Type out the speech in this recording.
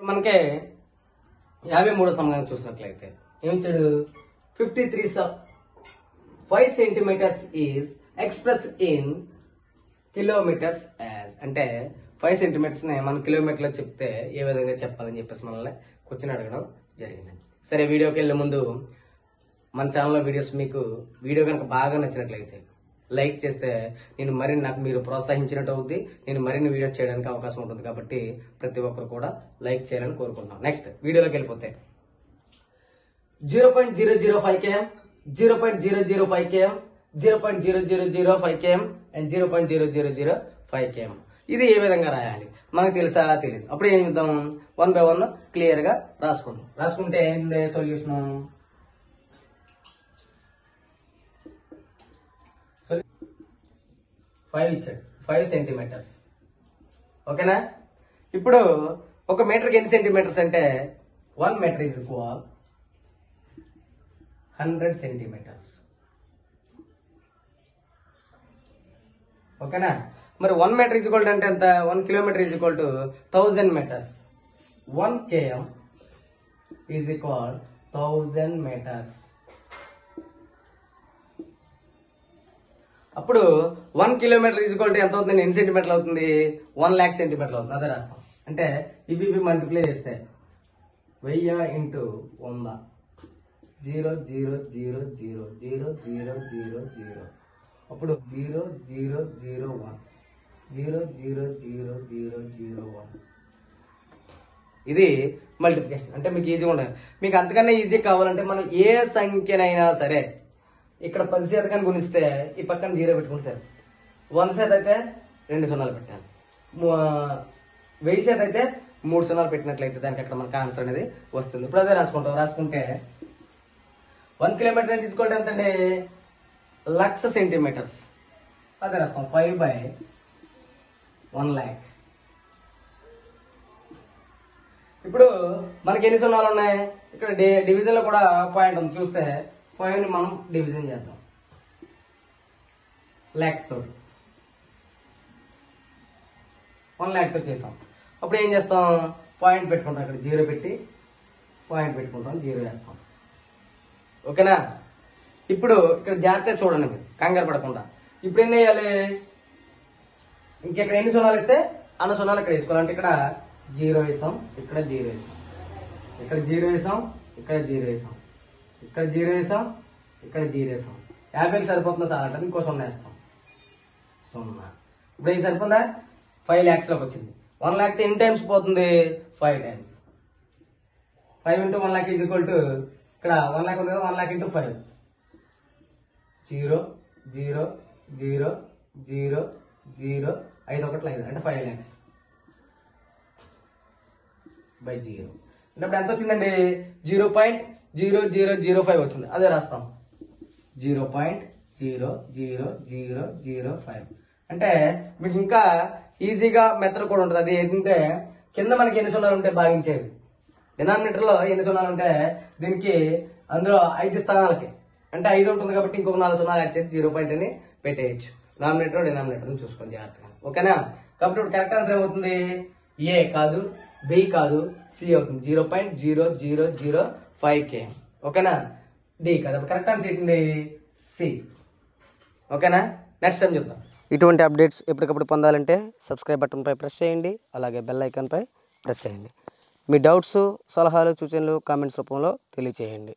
మనకి 53వ సమీకరణం చూసినట్లయితే ఏమిచ్చాడు 5 centimetres is express in kilometres as అంటే 5 సెంటీమీటర్స్ ని మనం కిలోమీటర్లో చెప్తే ఏ విధంగా చెప్పాలని చెప్పేసి మనల్ని క్వశ్చన్ అడగడం జరిగింది. సరే, వీడియోకి వెళ్ళే ముందు మన ఛానల్లో వీడియోస్ మీకు వీడియో కనుక బాగా నచ్చినట్లయితే లైక్ చేస్తే నాకు మీరు ప్రోత్సహించినట్టు అవుద్ది, నేను మరిన్ని వీడియోస్ చేయడానికి అవకాశం ఉంటుంది. కాబట్టి ప్రతి ఒక్కరు కూడా లైక్ చేయాలని కోరుకుంటున్నాం. నెక్స్ట్ వీడియోలోకి వెళ్ళిపోతే 0.005 km, 0.005 km, 0.0005 km and 0.0005 km. ఇది ఏ విధంగా రాయాలి మనకు తెలుసా తెలియదు. అప్పుడు ఏం చేద్దాం, 1 by 1 క్లియర్ గా రాసుకుందాం. రాసుకుంటే ఏంటి సొల్యూషన్, 5 ఇచ్చాడు, 5 సెంటీమీటర్స్. ఓకేనా? ఇప్పుడు ఒక మీటర్కి ఎన్ని సెంటీమీటర్స్ అంటే 1 మీటర్ ఈజ్ ఈక్వల్ 100 సెంటీమీటర్స్. ఓకేనా? మరి 1 మీటర్ ఈజ్ ఈక్వల్ అంటే ఎంత, 1 kilometre is equal to 1000 metres. 1 km is equal 1000 metres. అప్పుడు 1 కిలోమీటర్ ఈజ్ ఈక్వల్ టు ఎంత అవుతుంది, ఎన్ని సెంటీమీటర్లు అవుతుంది, 1 లాక్ సెంటీమీటర్లు అవుతుంది. అదే రాస్తాం. అంటే ఇవి మల్టిప్లై చేస్తే 1000 ఇంటూ 100 0000000. అప్పుడు 0001 0000001. ఇది మల్టిప్లికేషన్. అంటే మీకు ఈజీగా ఉండాలి. మీకు అంతకన్నా ఈజీ కావాలంటే మనం ఏ సంఖ్యనైనా సరే ఇక్కడ 10 శాతం గుణిస్తే ఈ పక్కన 0 పెట్టుకుంటే సరే. 100 శాతం అయితే 2 సున్నాలు పెట్టాలి. 1000 శాతం అయితే 3 సున్నాలు పెట్టినట్లయితే దానికి అక్కడ మనకు ఆన్సర్ అనేది వస్తుంది. ఇప్పుడు అదే రాసుకుంటాం. రాసుకుంటే 1 కిలోమీటర్ తీసుకోవడం ఎంతండి, 1,00,000 సెంటీమీటర్స్. అదే రాస్తాం 5 by 1 lakh. ఇప్పుడు మనకి ఎన్ని సున్నాలు ఉన్నాయి, ఇక్కడ డివిజన్ లో కూడా పాయింట్ ఉంది. చూస్తే 5 ని మనం డివిజన్ చేద్దాం లాక్స్ తోటి. 1 lakh తో చేసాం. అప్పుడు ఏం చేస్తాం, పాయింట్ పెట్టుకుంటాం. ఇక్కడ 0 పెట్టి పాయింట్ పెట్టుకుంటాం, 0 వేస్తాం. ఓకేనా? ఇప్పుడు ఇక్కడ జాగ్రత్తగా చూడండి, మీరు కంగారు పడకుండా. ఇప్పుడు ఏం వేయాలి, ఇంకెక్కడ ఎన్ని సున్నాలు ఇస్తే అన్న సున్నాలు ఇక్కడ వేసుకోవాలి. అంటే ఇక్కడ 0 వేసాం, ఇక్కడ 0 వేసాం, ఇక్కడ 0 వేసాం, ఇక్కడ 0 వేసాం, ఇక్కడ 0 వేసాం, ఇక్కడ 0 వేసాం. 50కి సరిపోతుందా సార్ అంటే ఇంకో 0 వేస్తాం. 0. ఇప్పుడు ఇది సరిపోతుందా, 5 lakhs లోకి వచ్చింది. 1 lakh ఎన్ని టైమ్స్ పోతుంది, 5 times. 5 into 1 lakh is equal to ఇక్కడ 1 lakh ఉంది కదా, 1 lakh into 5 0 0 0 0 0 5 1 5 అంటే 5 lakhs by 0. అంటే ఎంత వచ్చిందండి, 0.0005 వచ్చింది. అదే రాస్తాం 0.00005. అంటే మీకు ఇంకా ఈజీగా మెథడ్ కూడా ఉంటుంది. అది ఏంటంటే కింద మనకి ఎన్ని సున్నాలు ఉంటే భాగించేవి, డినామినేటర్ లో ఎన్ని సున్నాలు ఉంటే దీనికి అందులో 5 స్థానాలకి అంటే 5 ఉంటుంది కాబట్టి ఇంకొక 4 సున్నాలు యాడ్ చేసి 0 పాయింట్ అని పెట్టేయచ్చు. నామినేటర్ డినామినేటర్ చూసుకొని జాగ్రత్తగా. ఓకేనా? కాబట్టి ఇప్పుడు కరెక్ట్ ఆన్సర్ ఏమవుతుంది, ఏ కాదు, బి కాదు, సి అవుతుంది. 0.0005 km. ఓకేనా? డి కాదు. కరెక్ట్ ఆన్సర్ ఏంటి, సి. ఓకేనా? నెక్స్ట్ టైం చూద్దాం. ఇటువంటి అప్డేట్స్ ఎప్పటికప్పుడు పొందాలంటే సబ్స్క్రైబ్ బటన్పై ప్రెస్ చేయండి, అలాగే బెల్ ఐకాన్పై ప్రెస్ చేయండి. మీ డౌట్స్, సలహాలు, సూచనలు కామెంట్స్ రూపంలో తెలియచేయండి.